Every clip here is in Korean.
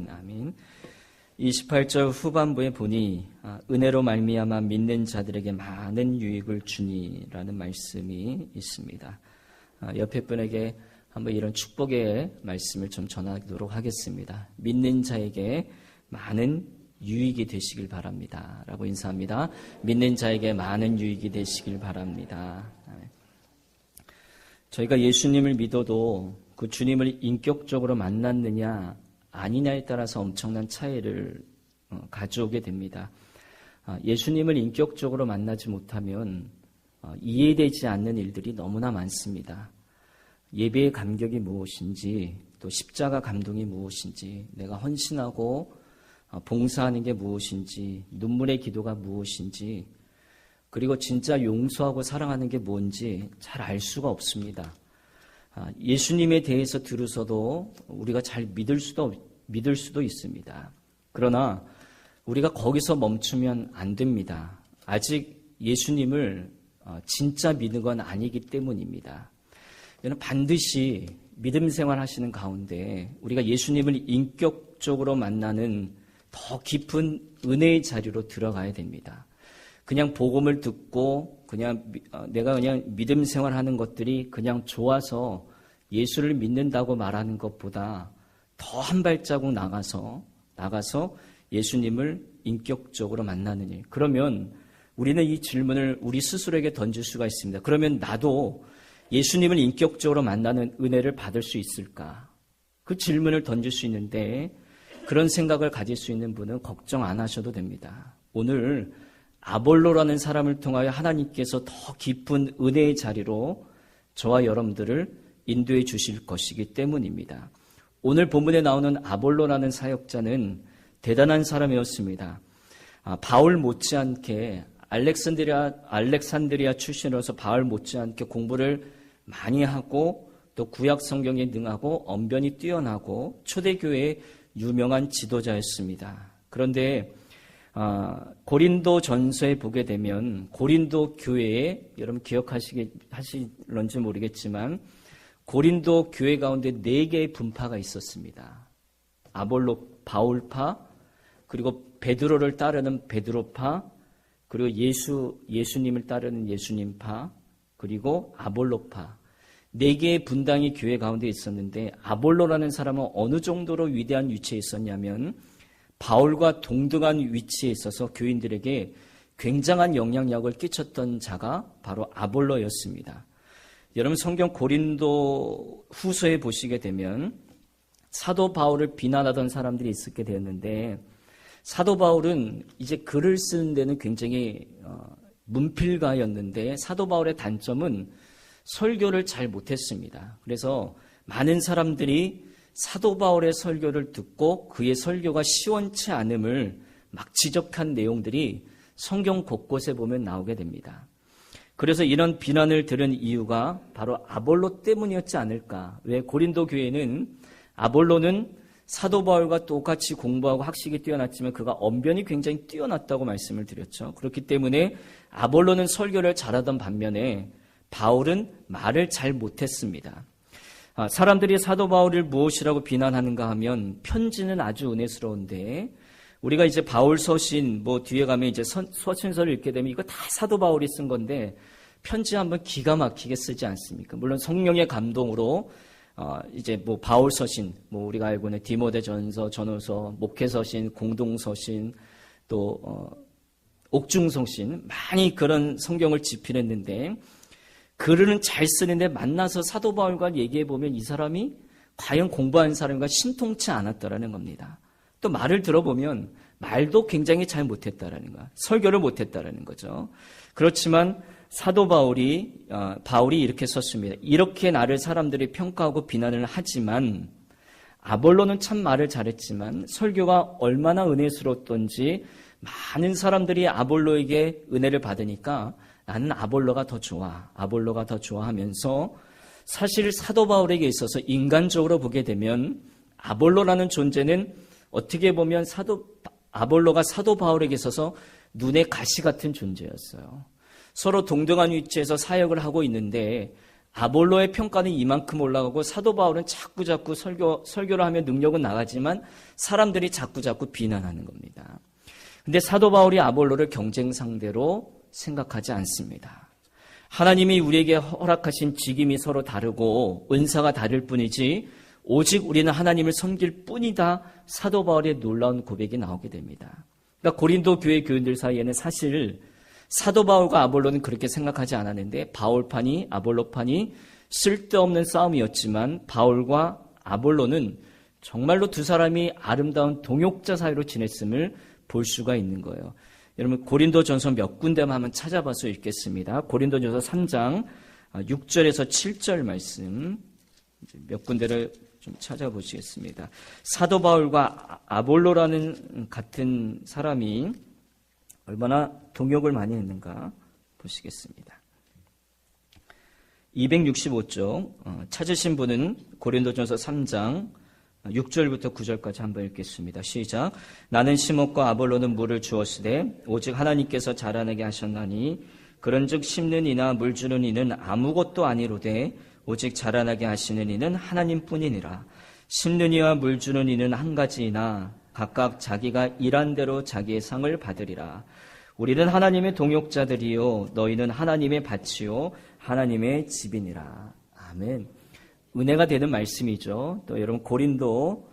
아멘. 28절 후반부에 보니 은혜로 말미암아 믿는 자들에게 많은 유익을 주니라는 말씀이 있습니다. 옆에 분에게 한번 이런 축복의 말씀을 좀 전하도록 하겠습니다. 믿는 자에게 많은 유익이 되시길 바랍니다 라고 인사합니다. 믿는 자에게 많은 유익이 되시길 바랍니다. 저희가 예수님을 믿어도 그 주님을 인격적으로 만났느냐 아니냐에 따라서 엄청난 차이를 가져오게 됩니다. 예수님을 인격적으로 만나지 못하면 이해되지 않는 일들이 너무나 많습니다. 예배의 감격이 무엇인지, 또 십자가 감동이 무엇인지, 내가 헌신하고 봉사하는 게 무엇인지, 눈물의 기도가 무엇인지, 그리고 진짜 용서하고 사랑하는 게 뭔지 잘 알 수가 없습니다. 예수님에 대해서 들으서도 우리가 잘 믿을 수도 있습니다. 그러나 우리가 거기서 멈추면 안 됩니다. 아직 예수님을 진짜 믿는 건 아니기 때문입니다. 이는 반드시 믿음 생활 하시는 가운데 우리가 예수님을 인격적으로 만나는 더 깊은 은혜의 자리로 들어가야 됩니다. 그냥 복음을 듣고 내가 그냥 믿음 생활하는 것들이 그냥 좋아서 예수를 믿는다고 말하는 것보다 더 한 발자국 나가서 예수님을 인격적으로 만나는 일. 그러면 우리는 이 질문을 우리 스스로에게 던질 수가 있습니다. 그러면 나도 예수님을 인격적으로 만나는 은혜를 받을 수 있을까? 그 질문을 던질 수 있는데 그런 생각을 가질 수 있는 분은 걱정 안 하셔도 됩니다. 오늘 아볼로라는 사람을 통하여 하나님께서 더 깊은 은혜의 자리로 저와 여러분들을 인도해 주실 것이기 때문입니다. 오늘 본문에 나오는 아볼로라는 사역자는 대단한 사람이었습니다. 바울 못지않게 알렉산드리아 출신으로서 바울 못지않게 공부를 많이 하고 또 구약 성경에 능하고 언변이 뛰어나고 초대교회의 유명한 지도자였습니다. 그런데 고린도 전서에 보게 되면 고린도 교회에 여러분 기억하실런지 모르겠지만 고린도 교회 가운데 4개의 분파가 있었습니다. 아볼로 바울파, 그리고 베드로를 따르는 베드로파, 그리고 예수님을 따르는 예수님파, 그리고 아볼로파. 4개의 분당이 교회 가운데 있었는데 아볼로라는 사람은 어느 정도로 위대한 위치에 있었냐면 바울과 동등한 위치에 있어서 교인들에게 굉장한 영향력을 끼쳤던 자가 바로 아볼로였습니다. 여러분 성경 고린도 후서에 보시게 되면 사도 바울을 비난하던 사람들이 있었게 되었는데 사도 바울은 이제 글을 쓰는 데는 굉장히 문필가였는데 사도 바울의 단점은 설교를 잘 못했습니다. 그래서 많은 사람들이 사도 바울의 설교를 듣고 그의 설교가 시원치 않음을 막 지적한 내용들이 성경 곳곳에 보면 나오게 됩니다. 그래서 이런 비난을 들은 이유가 바로 아볼로 때문이었지 않을까. 왜 고린도 교회는 아볼로는 사도 바울과 똑같이 공부하고 학식이 뛰어났지만 그가 언변이 굉장히 뛰어났다고 말씀을 드렸죠. 그렇기 때문에 아볼로는 설교를 잘하던 반면에 바울은 말을 잘 못했습니다. 사람들이 사도 바울을 무엇이라고 비난하는가 하면 편지는 아주 은혜스러운데 우리가 이제 바울 서신 뒤에 가면 이제 서신서를 읽게 되면 이거 다 사도 바울이 쓴 건데 편지 한번 기가 막히게 쓰지 않습니까? 물론 성령의 감동으로 이제 바울 서신 우리가 알고 있는 디모데전서, 전후서, 목회서신, 공동서신 또 옥중서신 많이 그런 성경을 집필했는데 글은 잘 쓰는데 만나서 사도 바울과 얘기해 보면 이 사람이 과연 공부한 사람과 신통치 않았다라는 겁니다. 또 말을 들어보면 말도 굉장히 잘 못했다라는 거야. 설교를 못했다라는 거죠. 그렇지만 사도 바울이 이렇게 썼습니다. 이렇게 나를 사람들이 평가하고 비난을 하지만 아볼로는 참 말을 잘했지만 설교가 얼마나 은혜스러웠던지 많은 사람들이 아볼로에게 은혜를 받으니까 나는 아볼로가 더 좋아 하면서 사실 사도 바울에게 있어서 인간적으로 보게 되면 아볼로라는 존재는 어떻게 보면 아볼로가 사도 바울에게 있어서 눈의 가시 같은 존재였어요. 서로 동등한 위치에서 사역을 하고 있는데 아볼로의 평가는 이만큼 올라가고 사도 바울은 자꾸자꾸 설교를 하며 능력은 나가지만 사람들이 자꾸자꾸 비난하는 겁니다. 근데 사도 바울이 아볼로를 경쟁 상대로 생각하지 않습니다. 하나님이 우리에게 허락하신 직임이 서로 다르고 은사가 다를 뿐이지 오직 우리는 하나님을 섬길 뿐이다. 사도 바울의 놀라운 고백이 나오게 됩니다. 그러니까 고린도 교회 교인들 사이에는 사실 사도 바울과 아볼로는 그렇게 생각하지 않았는데 바울판이 아볼로판이 쓸데없는 싸움이었지만 바울과 아볼로는 정말로 두 사람이 아름다운 동역자 사이로 지냈음을 볼 수가 있는 거예요. 여러분 고린도전서 몇 군데만 한번 찾아봐서 읽겠습니다. 고린도전서 3장 6절에서 7절 말씀 몇 군데를 좀 찾아보시겠습니다. 사도 바울과 아볼로라는 같은 사람이 얼마나 동역을 많이 했는가 보시겠습니다. 265쪽 찾으신 분은 고린도전서 3장 6절부터 9절까지 한번 읽겠습니다. 시작. 나는 심었고 아볼로는 물을 주었으되 오직 하나님께서 자라나게 하셨나니 그런즉 심는 이나 물 주는 이는 아무것도 아니로되 오직 자라나게 하시는 이는 하나님뿐이니라. 심는 이와 물 주는 이는 한 가지이나 각각 자기가 일한 대로 자기의 상을 받으리라. 우리는 하나님의 동역자들이요 너희는 하나님의 밭이요 하나님의 집이니라. 아멘. 은혜가 되는 말씀이죠. 또 여러분 고린도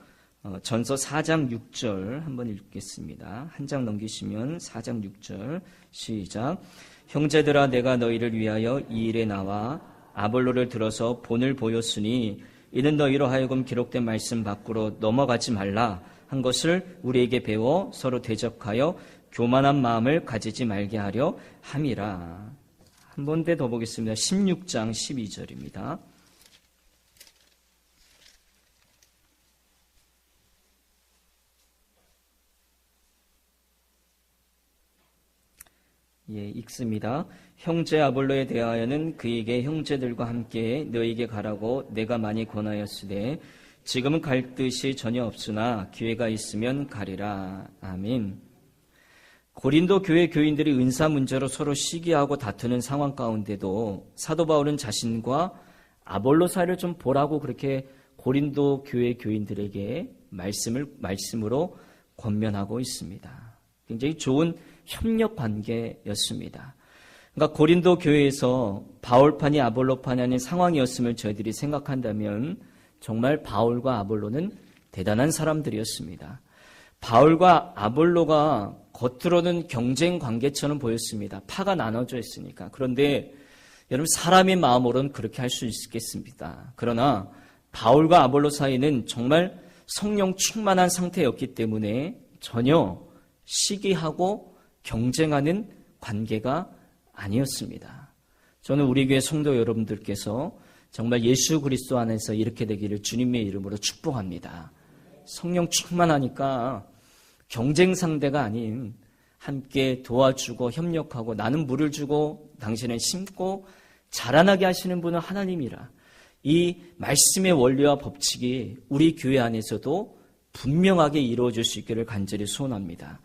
전서 4장 6절 한번 읽겠습니다. 한 장 넘기시면 4장 6절 시작. 형제들아 내가 너희를 위하여 이 일에 나와 아볼로를 들어서 본을 보였으니 이는 너희로 하여금 기록된 말씀 밖으로 넘어가지 말라 한 것을 우리에게 배워 서로 대적하여 교만한 마음을 가지지 말게 하려 함이라. 한 번 더 보겠습니다. 16장 12절입니다. 읽습니다. 형제 아볼로에 대하여는 그에게 형제들과 함께 너희에게 가라고 내가 많이 권하였으되 지금은 갈 뜻이 전혀 없으나 기회가 있으면 가리라. 아멘. 고린도 교회 교인들이 은사 문제로 서로 시기하고 다투는 상황 가운데도 사도 바울은 자신과 아볼로 사이를 좀 보라고 그렇게 고린도 교회 교인들에게 말씀으로 권면하고 있습니다. 굉장히 좋은 협력 관계였습니다. 그러니까 고린도 교회에서 바울판이 아볼로판이 아닌 상황이었음을 저희들이 생각한다면 정말 바울과 아볼로는 대단한 사람들이었습니다. 바울과 아볼로가 겉으로는 경쟁 관계처럼 보였습니다. 파가 나눠져 있으니까. 그런데 여러분 사람의 마음으로는 그렇게 할 수 있겠습니다. 그러나 바울과 아볼로 사이는 정말 성령 충만한 상태였기 때문에 전혀 시기하고 경쟁하는 관계가 아니었습니다. 저는 우리 교회 성도 여러분들께서 정말 예수 그리스도 안에서 이렇게 되기를 주님의 이름으로 축복합니다. 성령 충만하니까 경쟁 상대가 아닌 함께 도와주고 협력하고 나는 물을 주고 당신은 심고 자라나게 하시는 분은 하나님이라. 이 말씀의 원리와 법칙이 우리 교회 안에서도 분명하게 이루어질 수 있기를 간절히 소원합니다.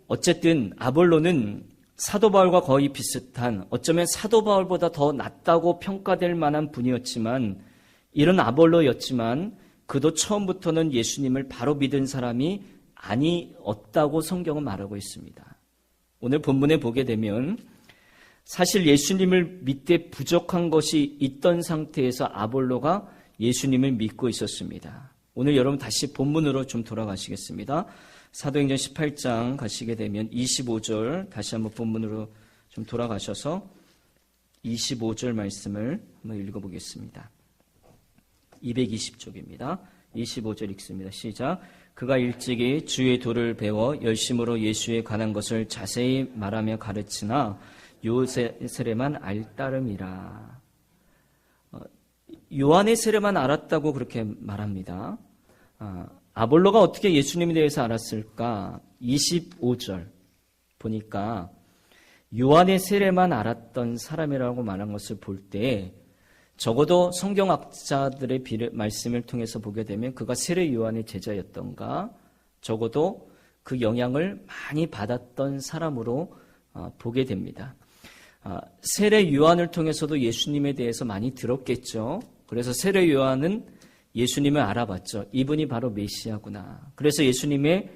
어쨌든 아볼로는 사도 바울과 거의 비슷한 어쩌면 사도 바울보다 더 낫다고 평가될 만한 분이었지만 이런 아볼로였지만 그도 처음부터는 예수님을 바로 믿은 사람이 아니었다고 성경은 말하고 있습니다. 오늘 본문에 보게 되면 사실 예수님을 믿되 부족한 것이 있던 상태에서 아볼로가 예수님을 믿고 있었습니다. 오늘 여러분 다시 본문으로 좀 돌아가시겠습니다. 사도행전 18장 가시게 되면 25절 다시 한번 본문으로 좀 돌아가셔서 25절 말씀을 한번 읽어보겠습니다. 220쪽입니다. 25절 읽습니다. 시작. 그가 일찍이 주의 도를 배워 열심으로 예수에 관한 것을 자세히 말하며 가르치나 요한의 세례만 알따름이라. 요한의 세례만 알았다고 그렇게 말합니다. 아볼로가 어떻게 예수님에 대해서 알았을까? 25절 보니까 요한의 세례만 알았던 사람이라고 말한 것을 볼 때 적어도 성경학자들의 말씀을 통해서 보게 되면 그가 세례 요한의 제자였던가 적어도 그 영향을 많이 받았던 사람으로 보게 됩니다. 세례 요한을 통해서도 예수님에 대해서 많이 들었겠죠. 그래서 세례 요한은 예수님을 알아봤죠. 이분이 바로 메시아구나. 그래서 예수님의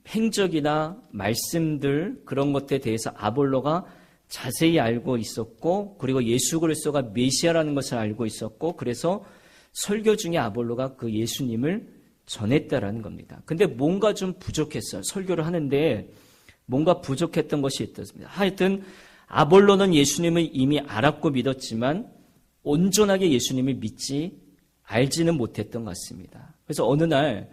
행적이나 말씀들 그런 것에 대해서 아볼로가 자세히 알고 있었고, 그리고 예수 그리스도가 메시아라는 것을 알고 있었고, 그래서 설교 중에 아볼로가 그 예수님을 전했다라는 겁니다. 근데 뭔가 좀 부족했어요. 설교를 하는데 뭔가 부족했던 것이 있었습니다. 하여튼 아볼로는 예수님을 이미 알았고 믿었지만 온전하게 예수님을 알지는 못했던 것 같습니다. 그래서 어느 날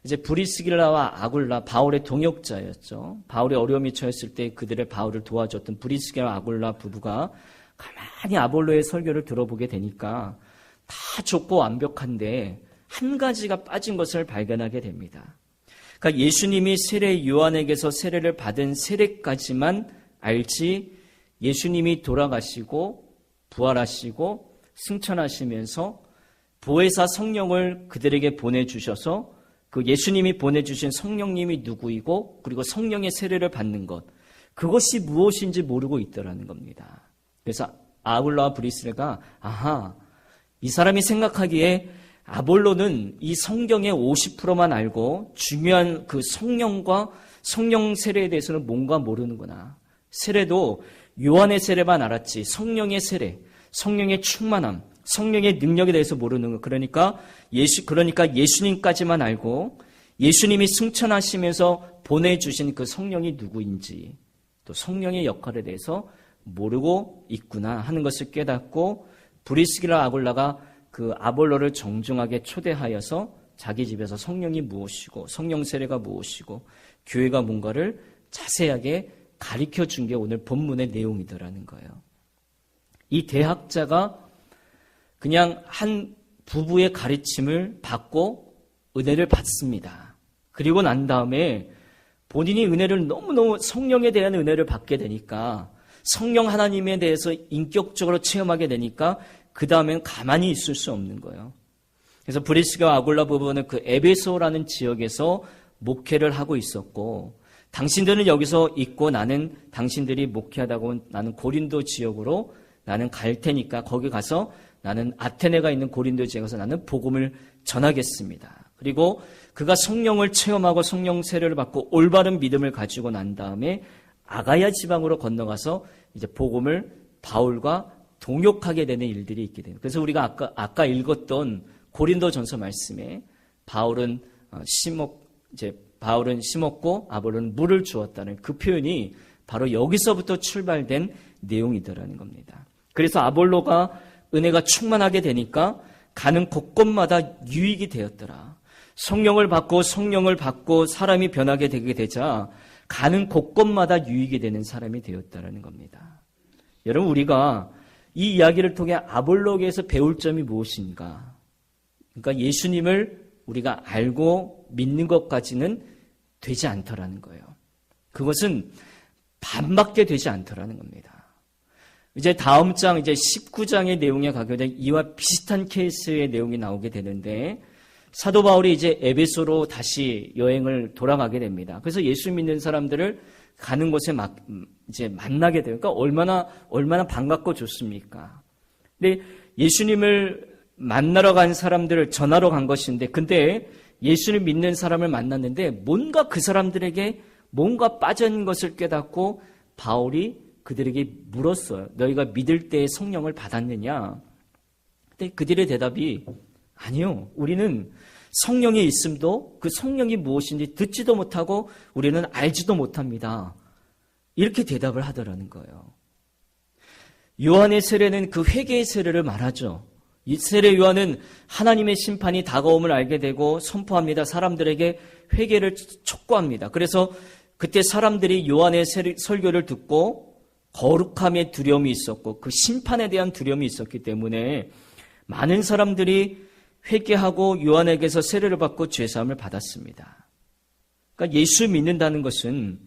이제 브리스길라와 아굴라, 바울의 동역자였죠. 바울이 어려움이 처했을 때 그들의 바울을 도와줬던 브리스길라와 아굴라 부부가 가만히 아볼로의 설교를 들어보게 되니까 다 좋고 완벽한데 한 가지가 빠진 것을 발견하게 됩니다. 그러니까 예수님이 세례 요한에게서 세례를 받은 세례까지만 알지, 예수님이 돌아가시고 부활하시고 승천하시면서 보혜사 성령을 그들에게 보내주셔서 그 예수님이 보내주신 성령님이 누구이고, 그리고 성령의 세례를 받는 것, 그것이 무엇인지 모르고 있더라는 겁니다. 그래서 아굴라와 브리스가 이 사람이 생각하기에 아볼로는 이 성경의 50%만 알고 중요한 그 성령과 성령 세례에 대해서는 뭔가 모르는구나. 세례도 요한의 세례만 알았지 성령의 세례, 성령의 충만함, 성령의 능력에 대해서 모르는 거. 그러니까 예수님까지만 알고 예수님이 승천하시면서 보내주신 그 성령이 누구인지, 또 성령의 역할에 대해서 모르고 있구나 하는 것을 깨닫고, 브리스길라 아굴라가 그 아볼로를 정중하게 초대하여서 자기 집에서 성령이 무엇이고 성령 세례가 무엇이고 교회가 뭔가를 자세하게 가르쳐 준 게 오늘 본문의 내용이더라는 거예요. 이 대학자가 그냥 한 부부의 가르침을 받고 은혜를 받습니다. 그리고 난 다음에 본인이 은혜를 너무너무 성령에 대한 은혜를 받게 되니까, 성령 하나님에 대해서 인격적으로 체험하게 되니까 그 다음엔 가만히 있을 수 없는 거예요. 그래서 브리스가와 아굴라 부부는 그 에베소라는 지역에서 목회를 하고 있었고, 당신들은 여기서 있고 나는 당신들이 목회하다고 나는 고린도 지역으로 나는 갈 테니까 거기 가서 나는 아테네가 있는 고린도 지역에 가서 나는 복음을 전하겠습니다. 그리고 그가 성령을 체험하고 성령 세례를 받고 올바른 믿음을 가지고 난 다음에 아가야 지방으로 건너가서 이제 복음을 바울과 동역하게 되는 일들이 있게 됩니다. 그래서 우리가 아까 읽었던 고린도전서 말씀에 바울은 심었고 아볼로는 물을 주었다는 그 표현이 바로 여기서부터 출발된 내용이더라는 겁니다. 그래서 아볼로가 은혜가 충만하게 되니까 가는 곳곳마다 유익이 되었더라. 성령을 받고 사람이 변하게 되게 되자 가는 곳곳마다 유익이 되는 사람이 되었다는 겁니다. 여러분, 우리가 이 이야기를 통해 아볼로에게서 배울 점이 무엇인가? 그러니까 예수님을 우리가 알고 믿는 것까지는 되지 않더라는 거예요. 그것은 반밖에 되지 않더라는 겁니다. 이제 다음 장, 이제 19장의 내용에 가게 되면 이와 비슷한 케이스의 내용이 나오게 되는데, 사도 바울이 이제 에베소로 다시 여행을 돌아가게 됩니다. 그래서 예수 믿는 사람들을 가는 곳에 이제 만나게 돼요. 그러니까 얼마나 반갑고 좋습니까? 근데 예수님을 만나러 간 사람들을 전하러 간 것인데, 근데 예수님 믿는 사람을 만났는데 뭔가 그 사람들에게 뭔가 빠진 것을 깨닫고 바울이 그들에게 물었어요. 너희가 믿을 때 성령을 받았느냐? 근데 그들의 대답이 아니요. 우리는 성령이 있음도 그 성령이 무엇인지 듣지도 못하고 우리는 알지도 못합니다. 이렇게 대답을 하더라는 거예요. 요한의 세례는 그 회개의 세례를 말하죠. 이 세례 요한은 하나님의 심판이 다가옴을 알게 되고 선포합니다. 사람들에게 회개를 촉구합니다. 그래서 그때 사람들이 요한의 설교를 듣고 거룩함의 두려움이 있었고 그 심판에 대한 두려움이 있었기 때문에 많은 사람들이 회개하고 요한에게서 세례를 받고 죄사함을 받았습니다. 그러니까 예수 믿는다는 것은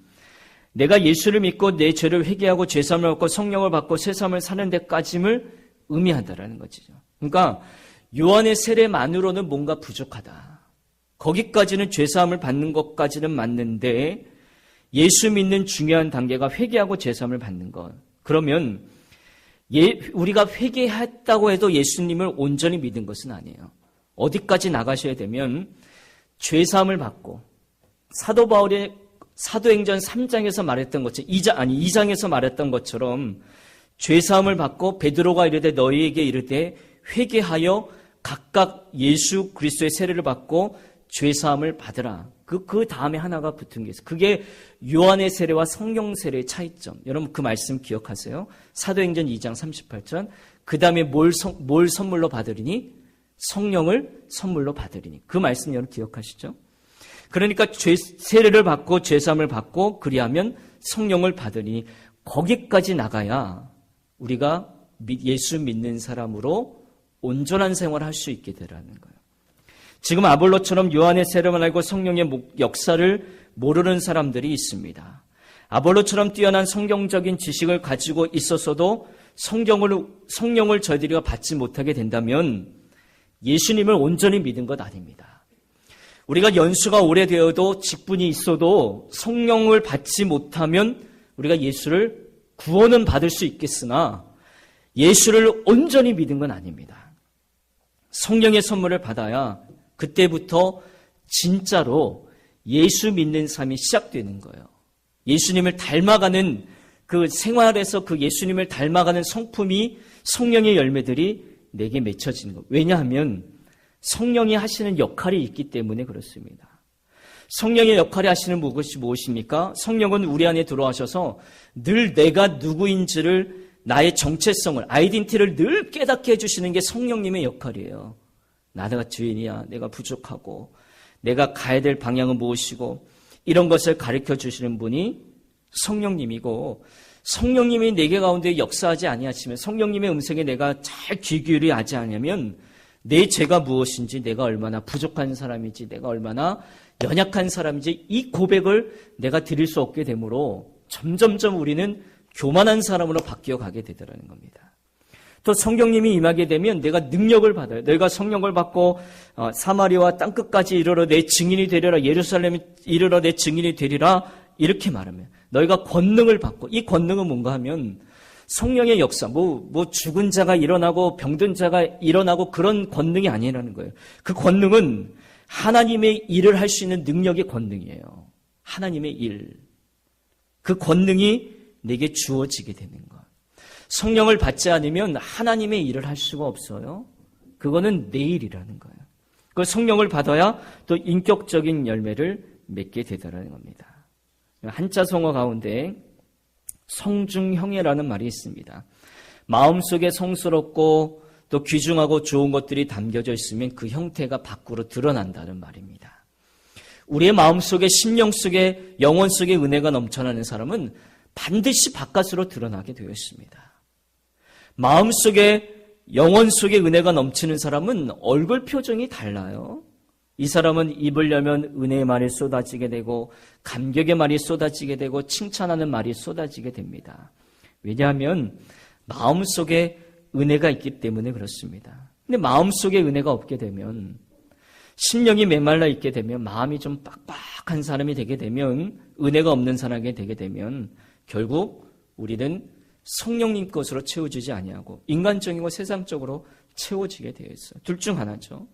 내가 예수를 믿고 내 죄를 회개하고 죄사함을 받고 성령을 받고 새삼을 사는 데까지를 의미한다라는 것이죠. 그러니까 요한의 세례만으로는 뭔가 부족하다. 거기까지는 죄사함을 받는 것까지는 맞는데 예수 믿는 중요한 단계가 회개하고 죄사함을 받는 것. 그러면 우리가 회개했다고 해도 예수님을 온전히 믿은 것은 아니에요. 어디까지 나가셔야 되면 죄사함을 받고 사도 바울의 사도행전 3장에서 말했던 것처럼 2장에서 말했던 것처럼 죄사함을 받고 베드로가 이르되 너희에게 이르되 회개하여 각각 예수 그리스도의 세례를 받고 죄사함을 받으라. 그 다음에 하나가 붙은 게 있어요. 그게 요한의 세례와 성령 세례의 차이점. 여러분 그 말씀 기억하세요? 사도행전 2장 38절. 그 다음에 뭘 선물로 받으리니? 성령을 선물로 받으리니. 그 말씀 여러분 기억하시죠? 그러니까 세례를 받고 죄사함을 받고 그리하면 성령을 받으니 거기까지 나가야 우리가 예수 믿는 사람으로 온전한 생활을 할 수 있게 되라는 거예요. 지금 아볼로처럼 요한의 세례만 알고 성령의 역사를 모르는 사람들이 있습니다. 아볼로처럼 뛰어난 성경적인 지식을 가지고 있었어도 성령을 저희들이 받지 못하게 된다면 예수님을 온전히 믿은 것 아닙니다. 우리가 연수가 오래되어도 직분이 있어도 성령을 받지 못하면 우리가 예수를 구원은 받을 수 있겠으나 예수를 온전히 믿은 건 아닙니다. 성령의 선물을 받아야 그때부터 진짜로 예수 믿는 삶이 시작되는 거예요. 예수님을 닮아가는 그 생활에서 그 예수님을 닮아가는 성품이 성령의 열매들이 내게 맺혀지는 거예요. 왜냐하면 성령이 하시는 역할이 있기 때문에 그렇습니다. 성령의 역할이 하시는 것이 무엇입니까? 성령은 우리 안에 들어와셔서 늘 내가 누구인지를 나의 정체성을, 아이덴티티를 늘 깨닫게 해주시는 게 성령님의 역할이에요. 내가 죄인이야, 내가 부족하고 내가 가야 될 방향은 무엇이고 이런 것을 가르쳐 주시는 분이 성령님이고 성령님이 내게 가운데 역사하지 아니하시면 성령님의 음성에 내가 잘 귀 기울이지 않으면 내 죄가 무엇인지 내가 얼마나 부족한 사람인지 내가 얼마나 연약한 사람인지 이 고백을 내가 드릴 수 없게 되므로 점점점 우리는 교만한 사람으로 바뀌어 가게 되더라는 겁니다. 또 성령님이 임하게 되면 내가 능력을 받아요. 내가 성령을 받고 사마리아와 땅끝까지 이르러 내 증인이 되리라. 예루살렘에 이르러 내 증인이 되리라. 이렇게 말하면 너희가 권능을 받고 이 권능은 뭔가 하면 성령의 역사, 죽은 자가 일어나고 병든 자가 일어나고 그런 권능이 아니라는 거예요. 그 권능은 하나님의 일을 할 수 있는 능력의 권능이에요. 하나님의 일. 그 권능이 내게 주어지게 되는 것. 성령을 받지 않으면 하나님의 일을 할 수가 없어요. 그거는 내 일이라는 거예요. 그 성령을 받아야 또 인격적인 열매를 맺게 되더라는 겁니다. 한자 성어 가운데 성중형예라는 말이 있습니다. 마음속에 성스럽고 또 귀중하고 좋은 것들이 담겨져 있으면 그 형태가 밖으로 드러난다는 말입니다. 우리의 마음속에 심령 속에 영혼 속에 은혜가 넘쳐나는 사람은 반드시 바깥으로 드러나게 되어 있습니다. 마음속에 영혼 속에 은혜가 넘치는 사람은 얼굴 표정이 달라요. 이 사람은 입을 열면 은혜의 말이 쏟아지게 되고 감격의 말이 쏟아지게 되고 칭찬하는 말이 쏟아지게 됩니다. 왜냐하면 마음속에 은혜가 있기 때문에 그렇습니다. 근데 마음속에 은혜가 없게 되면 심령이 메말라 있게 되면 마음이 좀 빡빡한 사람이 되게 되면 은혜가 없는 사람이 되게 되면 결국 우리는 성령님 것으로 채워지지 아니하고 인간적이고 세상적으로 채워지게 되어 있어요. 둘 중 하나죠.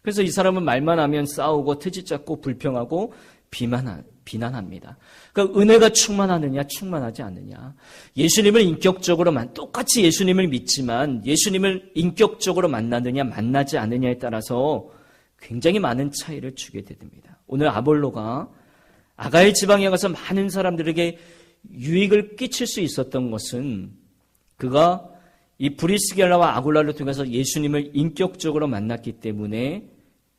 그래서 이 사람은 말만 하면 싸우고 트집 잡고 불평하고 비난합니다. 그러니까 은혜가 충만하느냐 충만하지 않느냐. 예수님을 인격적으로만 똑같이 예수님을 믿지만 예수님을 인격적으로 만나느냐 만나지 않느냐에 따라서 굉장히 많은 차이를 주게 됩니다. 오늘 아볼로가 아가야 지방에 가서 많은 사람들에게 유익을 끼칠 수 있었던 것은 그가 이 브리스겔라와 아굴라를 통해서 예수님을 인격적으로 만났기 때문에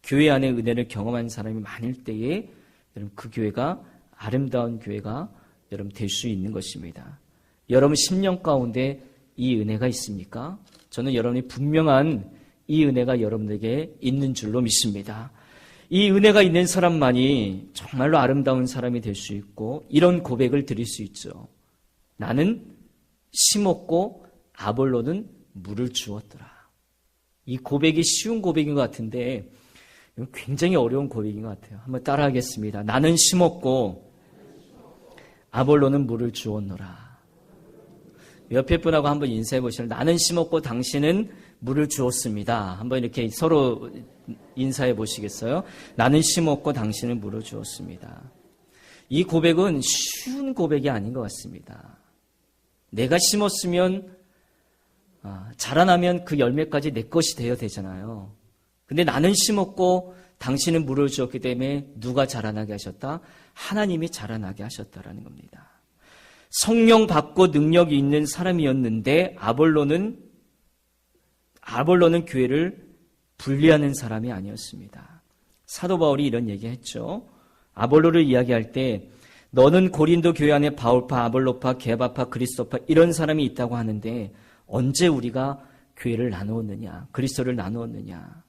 교회 안에 은혜를 경험한 사람이 많을 때에 여러분 그 교회가 아름다운 교회가 여러분 될 수 있는 것입니다. 여러분 심령 가운데 이 은혜가 있습니까? 저는 여러분이 분명한 이 은혜가 여러분에게 있는 줄로 믿습니다. 이 은혜가 있는 사람만이 정말로 아름다운 사람이 될 수 있고 이런 고백을 드릴 수 있죠. 나는 심었고 아볼로는 물을 주었더라. 이 고백이 쉬운 고백인 것 같은데 굉장히 어려운 고백인 것 같아요. 한번 따라하겠습니다. 나는 심었고 아볼로는 물을 주었노라. 옆에 분하고 한번 인사해 보시면 나는 심었고 당신은 물을 주었습니다. 한번 이렇게 서로 인사해 보시겠어요? 나는 심었고 당신은 물을 주었습니다. 이 고백은 쉬운 고백이 아닌 것 같습니다. 내가 심었으면 자라나면 그 열매까지 내 것이 되어야 되잖아요. 근데 나는 심었고 당신은 물을 주었기 때문에 누가 자라나게 하셨다? 하나님이 자라나게 하셨다라는 겁니다. 성령 받고 능력이 있는 사람이었는데 아볼로는 교회를 분리하는 사람이 아니었습니다. 사도 바울이 이런 얘기했죠. 아볼로를 이야기할 때 너는 고린도 교회 안에 바울파, 아볼로파, 게바파, 그리스도파 이런 사람이 있다고 하는데 언제 우리가 교회를 나누었느냐, 그리스도를 나누었느냐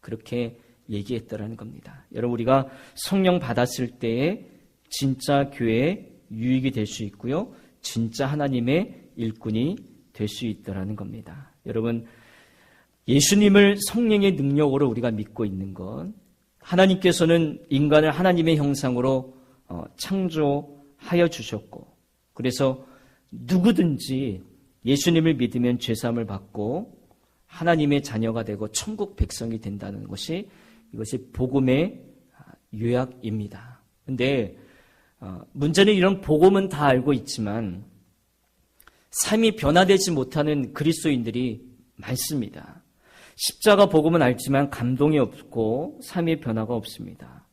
그렇게 얘기했다라는 겁니다. 여러분 우리가 성령 받았을 때에 진짜 교회에 유익이 될 수 있고요. 진짜 하나님의 일꾼이 될 수 있다라는 겁니다. 여러분 예수님을 성령의 능력으로 우리가 믿고 있는 것 하나님께서는 인간을 하나님의 형상으로 창조하여 주셨고 그래서 누구든지 예수님을 믿으면 죄사함을 받고 하나님의 자녀가 되고 천국 백성이 된다는 것이 이것이 복음의 요약입니다. 그런데 문제는 이런 복음은 다 알고 있지만 삶이 변화되지 못하는 그리스도인들이 많습니다. 십자가 복음은 알지만 감동이 없고 삶의 변화가 없습니다.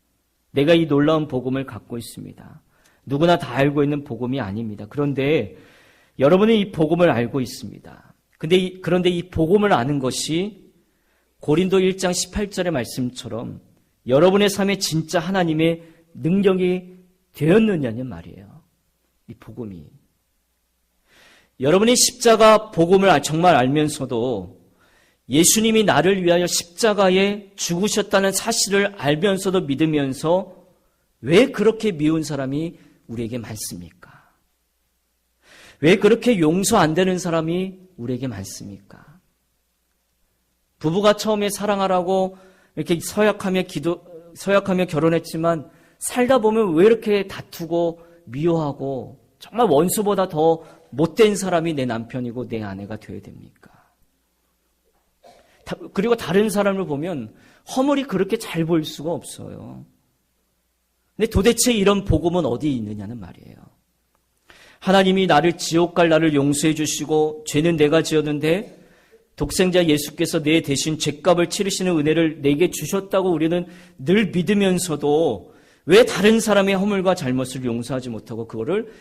내가 이 놀라운 복음을 갖고 있습니다. 누구나 다 알고 있는 복음이 아닙니다. 그런데 여러분은 이 복음을 알고 있습니다. 그런데 이 복음을 아는 것이 고린도 1장 18절의 말씀처럼 여러분의 삶에 진짜 하나님의 능력이 되었느냐는 말이에요. 이 복음이. 여러분이 십자가 복음을 정말 알면서도 예수님이 나를 위하여 십자가에 죽으셨다는 사실을 알면서도 믿으면서 왜 그렇게 미운 사람이 우리에게 많습니까? 왜 그렇게 용서 안 되는 사람이 우리에게 많습니까? 부부가 처음에 사랑하라고 이렇게 서약하며 결혼했지만 살다 보면 왜 이렇게 다투고 미워하고 정말 원수보다 더 못된 사람이 내 남편이고 내 아내가 되어야 됩니까? 그리고 다른 사람을 보면 허물이 그렇게 잘 보일 수가 없어요. 근데 도대체 이런 복음은 어디 있느냐는 말이에요. 하나님이 나를 지옥 갈 나를 용서해 주시고 죄는 내가 지었는데 독생자 예수께서 내 대신 죄값을 치르시는 은혜를 내게 주셨다고 우리는 늘 믿으면서도 왜 다른 사람의 허물과 잘못을 용서하지 못하고 그거를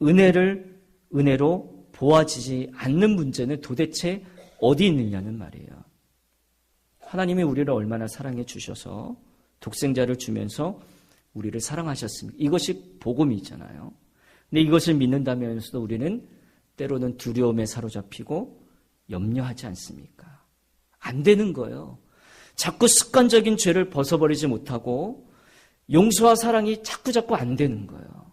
은혜로 보아지지 않는 문제는 도대체 어디 있느냐는 말이에요. 하나님이 우리를 얼마나 사랑해 주셔서 독생자를 주면서 우리를 사랑하셨습니다. 이것이 복음이잖아요. 근데 이것을 믿는다면서도 우리는 때로는 두려움에 사로잡히고 염려하지 않습니까? 안 되는 거예요. 자꾸 습관적인 죄를 벗어버리지 못하고 용서와 사랑이 자꾸 안 되는 거예요.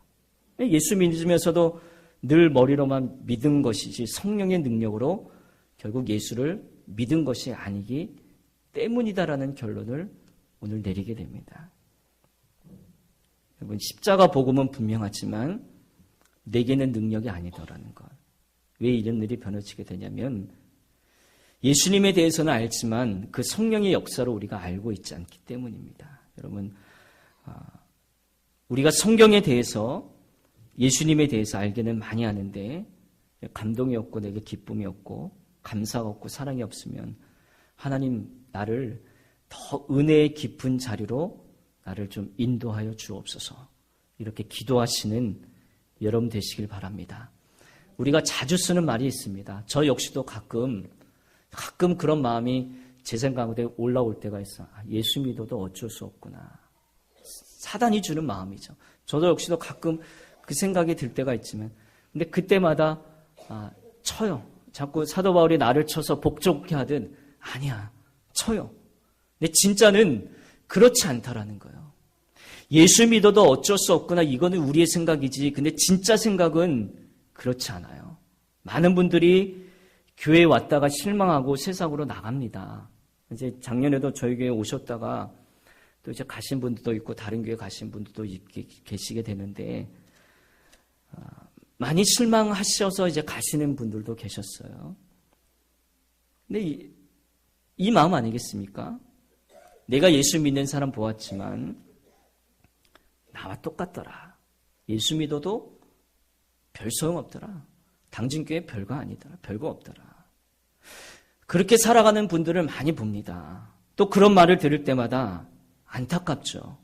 예수 믿으면서도 늘 머리로만 믿은 것이지 성령의 능력으로 결국 예수를 믿은 것이 아니기 때문이다라는 결론을 오늘 내리게 됩니다. 여러분 십자가 복음은 분명하지만 내게는 능력이 아니더라는 것. 왜 이런 일이 변화치게 되냐면 예수님에 대해서는 알지만 그 성령의 역사를 우리가 알고 있지 않기 때문입니다. 여러분 우리가 성경에 대해서 예수님에 대해서 알기는 많이 아는데 감동이 없고 내게 기쁨이 없고 감사가 없고 사랑이 없으면 하나님 나를 더 은혜의 깊은 자리로 나를 좀 인도하여 주옵소서 이렇게 기도하시는 여러분 되시길 바랍니다. 우리가 자주 쓰는 말이 있습니다. 저 역시도 가끔 그런 마음이 제 생각 가운데 올라올 때가 있어. 예수 믿어도 어쩔 수 없구나. 사단이 주는 마음이죠. 저도 역시도 가끔 그 생각이 들 때가 있지만 근데 그때마다 쳐요. 자꾸 사도 바울이 나를 쳐서 복종케 하든 아니야. 쳐요. 근데 진짜는 그렇지 않다라는 거예요. 예수 믿어도 어쩔 수 없구나. 이거는 우리의 생각이지. 근데 진짜 생각은 그렇지 않아요. 많은 분들이 교회에 왔다가 실망하고 세상으로 나갑니다. 이제 작년에도 저희 교회에 오셨다가 또 이제 가신 분들도 있고 다른 교회 가신 분들도 계시게 되는데 많이 실망하셔서 이제 가시는 분들도 계셨어요. 근데 이 마음 아니겠습니까? 내가 예수 믿는 사람 보았지만 나와 똑같더라. 예수 믿어도 별 소용없더라. 당진 교회 별거 아니더라. 별거 없더라. 그렇게 살아가는 분들을 많이 봅니다. 또 그런 말을 들을 때마다 안타깝죠.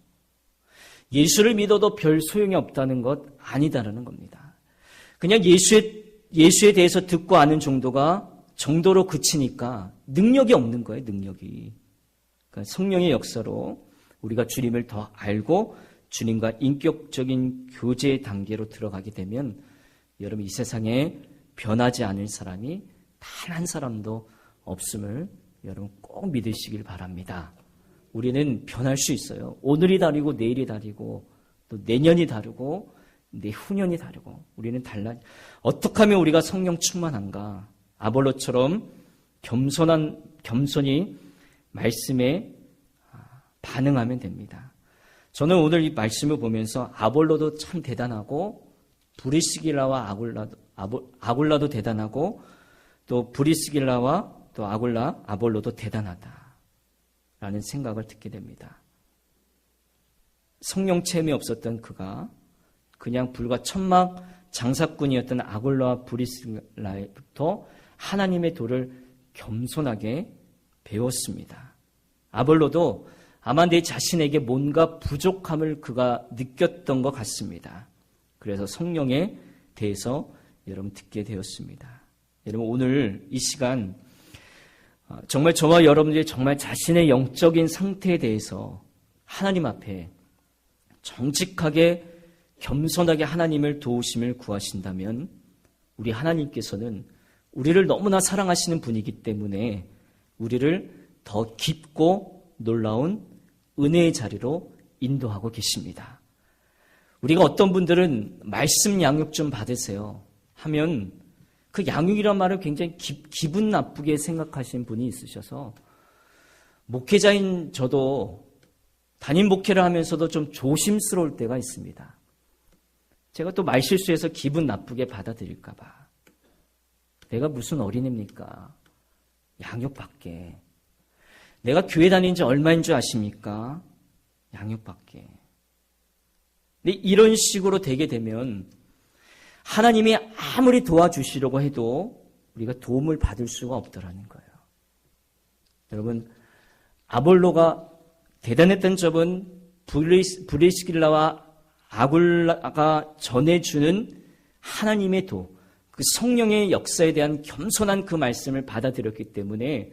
예수를 믿어도 별 소용이 없다는 것 아니다라는 겁니다. 그냥 예수에 대해서 듣고 아는 정도로 그치니까 능력이 없는 거예요, 능력이. 그러니까 성령의 역사로 우리가 주님을 더 알고 주님과 인격적인 교제의 단계로 들어가게 되면 여러분 이 세상에 변하지 않을 사람이 단 한 사람도 없음을 여러분 꼭 믿으시길 바랍니다. 우리는 변할 수 있어요. 오늘이 다르고 내일이 다르고 또 내년이 다르고 내후년이 다르고 우리는 달라. 어떻게 하면 우리가 성령 충만한가? 아볼로처럼 겸손히 말씀에 반응하면 됩니다. 저는 오늘 이 말씀을 보면서 아볼로도 참 대단하고 브리스길라와 아굴라도 대단하고 또 브리스길라와 또 아볼로도 대단하다라는 생각을 듣게 됩니다. 성령 체험이 없었던 그가 그냥 불과 천막 장사꾼이었던 아굴라와 브리스길라부터 하나님의 도를 겸손하게 배웠습니다. 아볼로도 아마 내 자신에게 뭔가 부족함을 그가 느꼈던 것 같습니다. 그래서 성령에 대해서 여러분 듣게 되었습니다. 여러분 오늘 이 시간 정말 저와 여러분들이 정말 자신의 영적인 상태에 대해서 하나님 앞에 정직하게 겸손하게 하나님을 도우심을 구하신다면 우리 하나님께서는 우리를 너무나 사랑하시는 분이기 때문에 우리를 더 깊고 놀라운 은혜의 자리로 인도하고 계십니다. 우리가 어떤 분들은 말씀 양육 좀 받으세요 하면 그 양육이란 말을 굉장히 기분 나쁘게 생각하시는 분이 있으셔서 목회자인 저도 담임 목회를 하면서도 좀 조심스러울 때가 있습니다. 제가 또 말실수해서 기분 나쁘게 받아들일까 봐. 내가 무슨 어린애입니까? 양육받게. 내가 교회 다닌 지 얼마인 줄 아십니까? 양육받게. 근데 이런 식으로 되게 되면 하나님이 아무리 도와주시려고 해도 우리가 도움을 받을 수가 없더라는 거예요. 여러분, 아볼로가 대단했던 점은 브리스길라와 아굴라가 전해주는 하나님의 도, 그 성령의 역사에 대한 겸손한 그 말씀을 받아들였기 때문에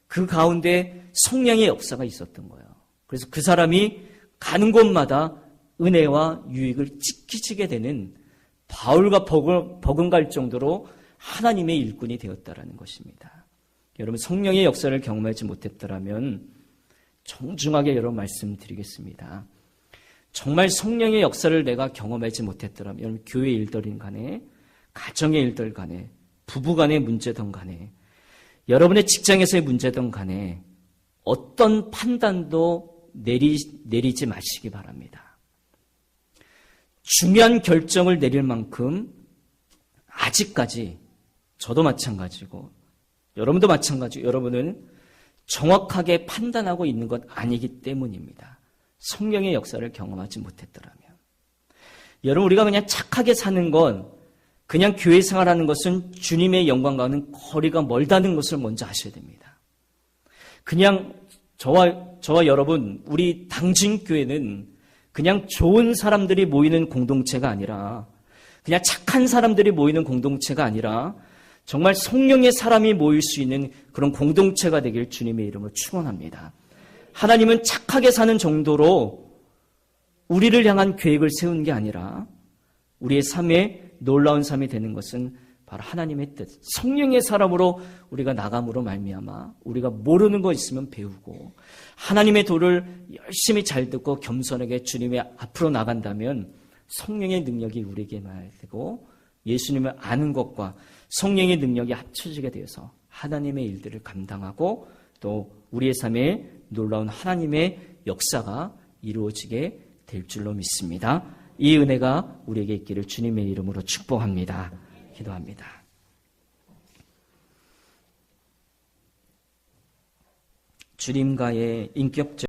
그 가운데 성령의 역사가 있었던 거예요. 그래서 그 사람이 가는 곳마다 은혜와 유익을 지키게 되는 바울과 버금갈 정도로 하나님의 일꾼이 되었다라는 것입니다. 여러분 성령의 역사를 경험하지 못했더라면 정중하게 여러분 말씀드리겠습니다. 정말 성령의 역사를 내가 경험하지 못했더라면 교회 일들인 간에 가정의 일들 간에 부부 간의 문제든 간에 여러분의 직장에서의 문제든 간에 어떤 판단도 내리지 마시기 바랍니다. 중요한 결정을 내릴 만큼 아직까지 저도 마찬가지고 여러분도 마찬가지고 여러분은 정확하게 판단하고 있는 것 아니기 때문입니다. 성령의 역사를 경험하지 못했더라면. 여러분 우리가 그냥 착하게 사는 건 그냥 교회 생활하는 것은 주님의 영광과는 거리가 멀다는 것을 먼저 아셔야 됩니다. 그냥 저와 여러분 우리 당진교회는 그냥 좋은 사람들이 모이는 공동체가 아니라 그냥 착한 사람들이 모이는 공동체가 아니라 정말 성령의 사람이 모일 수 있는 그런 공동체가 되길 주님의 이름으로 축원합니다. 하나님은 착하게 사는 정도로 우리를 향한 계획을 세운 게 아니라 우리의 삶에 놀라운 삶이 되는 것은 바로 하나님의 뜻, 성령의 사람으로 우리가 나감으로 말미암아 우리가 모르는 거 있으면 배우고 하나님의 도를 열심히 잘 듣고 겸손하게 주님의 앞으로 나간다면 성령의 능력이 우리에게 말되고 예수님을 아는 것과 성령의 능력이 합쳐지게 되어서 하나님의 일들을 감당하고 또 우리의 삶에 놀라운 하나님의 역사가 이루어지게 될 줄로 믿습니다. 이 은혜가 우리에게 있기를 주님의 이름으로 축복합니다. 기도합니다. 주님과의 인격적